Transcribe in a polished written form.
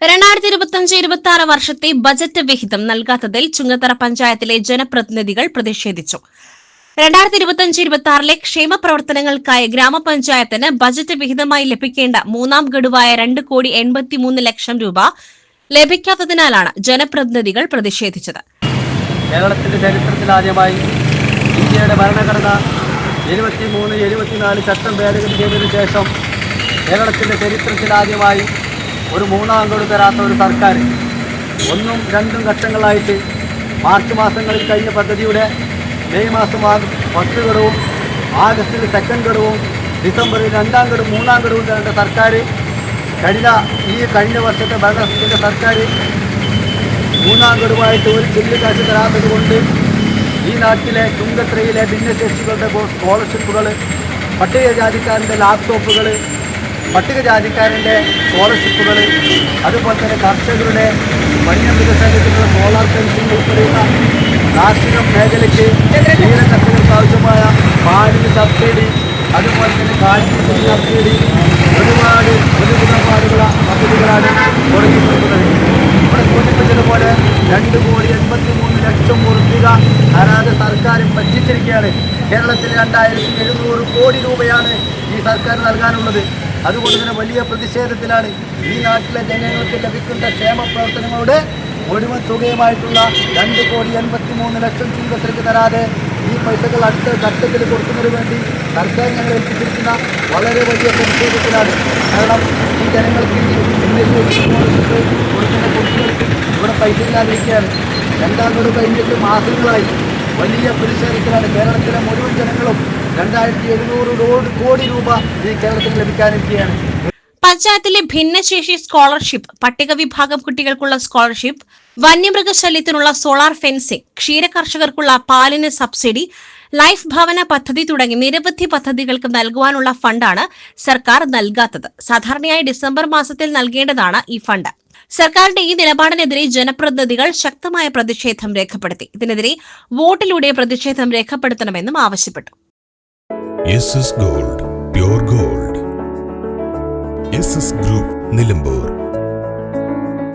2025-26 വർഷത്തെ ബജറ്റ് വിഹിതം നൽകാത്തതിൽ ചുങ്കത്തറ പഞ്ചായത്തിലെ ജനപ്രതിനിധികൾ പ്രതിഷേധിച്ചു. 2025-26 ക്ഷേമ പ്രവർത്തനങ്ങൾക്കായി ഗ്രാമപഞ്ചായത്തിന് ബജറ്റ് വിഹിതമായി ലഭിക്കേണ്ട മൂന്നാം ഗഡുവായ 2,83,00,000 രൂപ ലഭിക്കാത്തതിനാലാണ് ജനപ്രതിനിധികൾ പ്രതിഷേധിച്ചത്. കേരളത്തിന്റെ ചരിത്രത്തിലാദ്യമായി ഇന്ത്യയുടെ ഭരണഘടന 73-74 ചട്ടം ഭേദഗതി ചെയ്തതിനു ശേഷം കേരളത്തിന്റെ ചരിത്രത്തിലാദ്യമായി ഒരു മൂന്നാം ഗഡു തരാത്ത ഒരു സർക്കാർ 1ഉം 2ഉം ഘട്ടങ്ങളായിട്ട് മാർച്ച് മാസങ്ങളിൽ കഴിഞ്ഞ പദ്ധതിയുടെ മെയ് മാസം ഫസ്റ്റ് ഗഡുവും ആഗസ്റ്റിൽ സെക്കൻഡ് ഗഡുവും ഡിസംബറിൽ 2ാം ഗഡു 3ാം ഗഡുവും തരേണ്ട സർക്കാർ കഴിഞ്ഞ വർഷത്തെ ഭരണത്തിൻ്റെ സർക്കാർ 3ാം ഗഡുവായിട്ട് ഒരു ചില്ല് കാശ് തരാത്തത് കൊണ്ട് ഈ നാട്ടിലെ ചുങ്കത്രയിലെ ഭിന്നശേഷികളുടെ സ്കോളർഷിപ്പുകൾ, പട്ടികജാതിക്കാരൻ്റെ ലാപ്ടോപ്പുകൾ, പട്ടികജാതിക്കാരൻ്റെ സ്കോളർഷിപ്പുകൾ, അതുപോലെ തന്നെ കർഷകരുടെ വന്യമൃഗസംഘത്തിനുള്ള സോളാർ ഫെൻസിംഗ് ഉൾപ്പെടെയുള്ള കാർഷിക മേഖലയ്ക്ക് ക്ഷീര കർഷകർക്ക് ആവശ്യമായ പാലിന് സബ്സിഡി, അതുപോലെ തന്നെ കാലിന് സബ്സിഡി, ഒരുപാട് പദ്ധതികളാണ് തുടങ്ങിക്കൊടുക്കുന്നത്. ഇവിടെ സൂചിപ്പിച്ചതുപോലെ 2,83,00,000 രൂപ തരാതെ സർക്കാർ പറ്റിച്ചിരിക്കുകയാണ്. കേരളത്തിൽ 2,700 കോടി രൂപയാണ് ഈ സർക്കാർ നൽകാനുള്ളത്. അതുകൊണ്ട് തന്നെ വലിയ പ്രതിഷേധത്തിലാണ് ഈ നാട്ടിലെ ജനങ്ങൾക്ക് ലഭിക്കുന്ന ക്ഷേമ പ്രവർത്തനങ്ങളുടെ മുഴുവൻ തുകയുമായിട്ടുള്ള 2,83,00,000 ചുങ്കത്തറയ്ക്ക് തരാതെ ഈ പൈസകൾ അടുത്ത ഘട്ടത്തിൽ കൊടുക്കുന്നതിന് വേണ്ടി സർക്കാർ ഞങ്ങൾ ഏൽപ്പിച്ചിരിക്കുന്ന വളരെ വലിയ പ്രതിഷേധത്തിലാണ്. കാരണം ഈ ജനങ്ങൾക്ക് കൊടുക്കുന്ന കുട്ടികൾക്ക് ഇവിടെ പൈസ ഇല്ലാതിരിക്കുകയാണ്. 2ാം ഗഡു കഴിഞ്ഞിട്ട് മാസങ്ങളായി വലിയ പ്രതിഷേധത്തിലാണ് കേരളത്തിലെ മുഴുവൻ ജനങ്ങളും. 2,700 കോടി രൂപ ഈ കേരളത്തിന് ലഭിക്കാനിരിക്കുകയാണ്. പഞ്ചായത്തിലെ ഭിന്നശേഷി സ്കോളർഷിപ്പ്, പട്ടിക വിഭാഗം കുട്ടികൾക്കുള്ള സ്കോളർഷിപ്പ്, വന്യമൃഗശല്യത്തിനുള്ള സോളാർ ഫെൻസിംഗ്, ക്ഷീരകർഷകർക്കുള്ള പാലിന് സബ്സിഡി, ലൈഫ് ഭവന പദ്ധതി തുടങ്ങി നിരവധി പദ്ധതികൾക്ക് നൽകുവാനുള്ള ഫണ്ടാണ് സർക്കാർ നൽകാത്തത്. സാധാരണയായി ഡിസംബർ മാസത്തിൽ നൽകേണ്ടതാണ് ഈ ഫണ്ട്. സർക്കാരിന്റെ ഈ നിലപാടിനെതിരെ ജനപ്രതിനിധികൾ ശക്തമായ പ്രതിഷേധം രേഖപ്പെടുത്തി. ഇതിനെതിരെ വോട്ടിലൂടെ പ്രതിഷേധം രേഖപ്പെടുത്തണമെന്നും ആവശ്യപ്പെട്ടു. SS Gold, Pure Gold. SS Group, Nilambur.